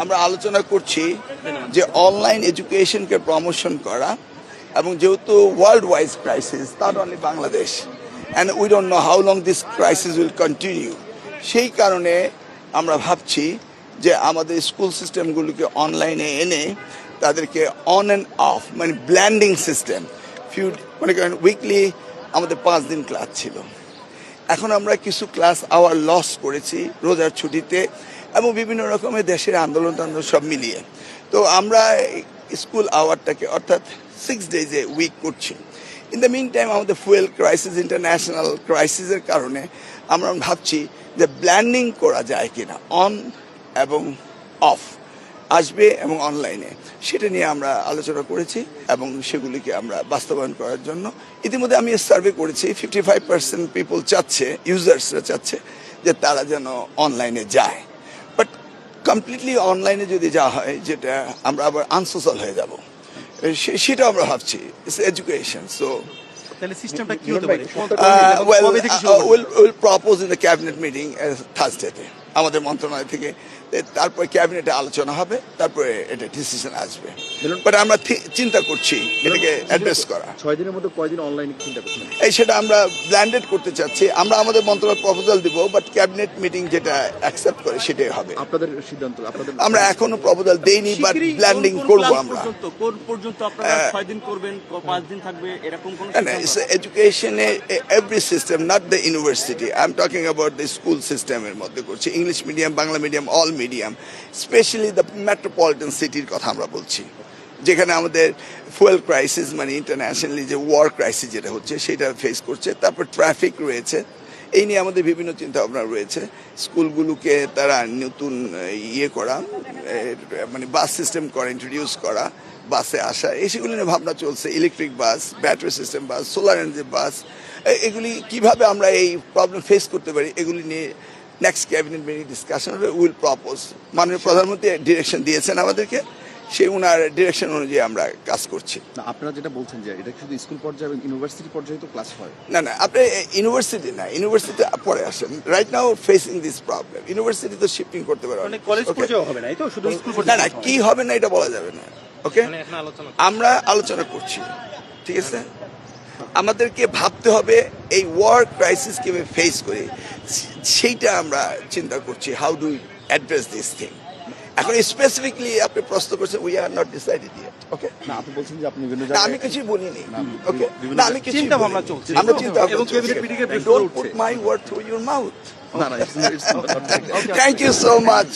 আমরা আলোচনা করছি যে অনলাইন এডুকেশনকে প্রমোশন করা এবং যেহেতু world wise crisis not only Bangladesh and we don't know how long this crisis will continue, সেই কারণে আমরা ভাবছি যে আমাদের স্কুল সিস্টেমগুলোকে অনলাইনে এনে তাদেরকে অন অ্যান্ড অফ মানে ব্ল্যান্ডিং সিস্টেম মনে করেন উইকলি আমাদের 5 দিন ক্লাস ছিল, এখন আমরা কিছু ক্লাস আওয়ার লস করেছি রোজার ছুটিতে এবং বিভিন্ন রকমের দেশের আন্দোলন সব মিলিয়ে। তো আমরা স্কুল আওয়ারটাকে অর্থাৎ 6 ডেজে উইক করছি। ইন দ্য মিন টাইম আমাদের ফুয়েল ক্রাইসিস, ইন্টারন্যাশনাল ক্রাইসিসের কারণে আমরা ভাবছি যে ব্ল্যান্ডিং করা যায় কিনা, অন এবং অফ আসবে এবং অনলাইনে, সেটা নিয়ে আমরা আলোচনা করেছি এবং সেগুলিকে আমরা বাস্তবায়ন করার জন্য ইতিমধ্যে আমি সার্ভে করেছি। 55% পিপল চাচ্ছে, ইউজার্সরা চাচ্ছে যে তারা যেন অনলাইনে যায়, বাট কমপ্লিটলি অনলাইনে যদি যাওয়া হয় যেটা আমরা আবার আনসোশ্যাল হয়ে যাব, সেটা আমরা ভাবছি। It's education, so we'll propose in the cabinet meeting Thursday আমাদের মন্ত্রণালয় থেকে, তারপরে ক্যাবিনেটে আলোচনা হবে, তারপরে এটা ডিসিশন আসবে। বাট আমরা চিন্তা করছি এটাকে অ্যাড্রেস করা। 6 দিনের মধ্যে কয়দিন অনলাইনে চিন্তা করছেন? সেটা আমরা ব্ল্যান্ডেড করতে চাচ্ছি। আমরা আমাদের মন্ত্রণালয় প্রপোজাল দিব, বাট ক্যাবিনেট মিটিং যেটা অ্যাকসেপ্ট করে সেটাই হবে। আপনাদের সিদ্ধান্ত? আমরা এখনো প্রপোজাল দেইনি, বাট ব্ল্যান্ডিং করব আমরা। কোন পর্যন্ত আপনারা 6 দিন করবেন, 5 দিন থাকবে, এরকম কোন? এডুকেশনে every system, not the university, I am talking about the school সিস্টেমের মধ্যে করছি। English medium, Bangla medium, all medium, specially the metropolitan সিটির কথা আমরা বলছি, যেখানে আমাদের ফুয়েল ক্রাইসিস মানে ইন্টারন্যাশনালি যে ওয়ার ক্রাইসিস যেটা হচ্ছে সেটা ফেস করছে। তারপর ট্রাফিক রয়েছে, এই নিয়ে আমাদের বিভিন্ন চিন্তা ভাবনা রয়েছে। স্কুলগুলোকে তারা নতুন করা, মানে বাস সিস্টেম করা, ইন্ট্রোডিউস করা, বাসে আসা, এই সেগুলি নিয়ে ভাবনা চলছে। ইলেকট্রিক বাস, ব্যাটারি সিস্টেম বাস, সোলার এনার্জি বাস, এগুলি কিভাবে আমরা এই প্রবলেম ফেস করতে পারি, এগুলি নিয়ে next cabinet meeting discussion will propose. মাননীয় প্রধানমন্ত্রী ডিরেকশন দিয়েছেন আমাদেরকে, সেই ওনার ডিরেকশন অনুযায়ী আমরা কাজ করছি। না, আপনারা যেটা বলছেন যে এটা শুধু স্কুল পর্যায়ে এবং ইউনিভার্সিটি পর্যায়ে তো ক্লাস হয়। না, আপনি ইউনিভার্সিটি না, ইউনিভার্সিটি পরে আসেন। Right now facing this problem, university তো শিফটিং করতে পারবে মানে কলেজ পর্যায়ে হবে না, এই তো শুধু স্কুল না, কি হবে না এটা বলা যাবে না। ওকে, আমরা আলোচনা করছি, ঠিক আছে? আমাদেরকে ভাবতে হবে এই ওয়ার ক্রাইসিস কিভাবে ফেস করি, সেইটা আমরা চিন্তা করছি। How do address this thing. এখন স্পেসিফিকলি আপনি প্রশ্ন করছেন, we are not decided yet. Okay, না, আপনি বলছেন যে আপনি বিভিন্ন জায়গায়, আমি কিছুই বলিনি। ওকে, না, আমি কিছু চিন্তা ভাবনা চলছে, আমরা চিন্তা ভাবনা এবং ক্যাবিনেট মিটিং এ don't put my word through your mouth. না, থ্যাংক ইউ সো মাচ।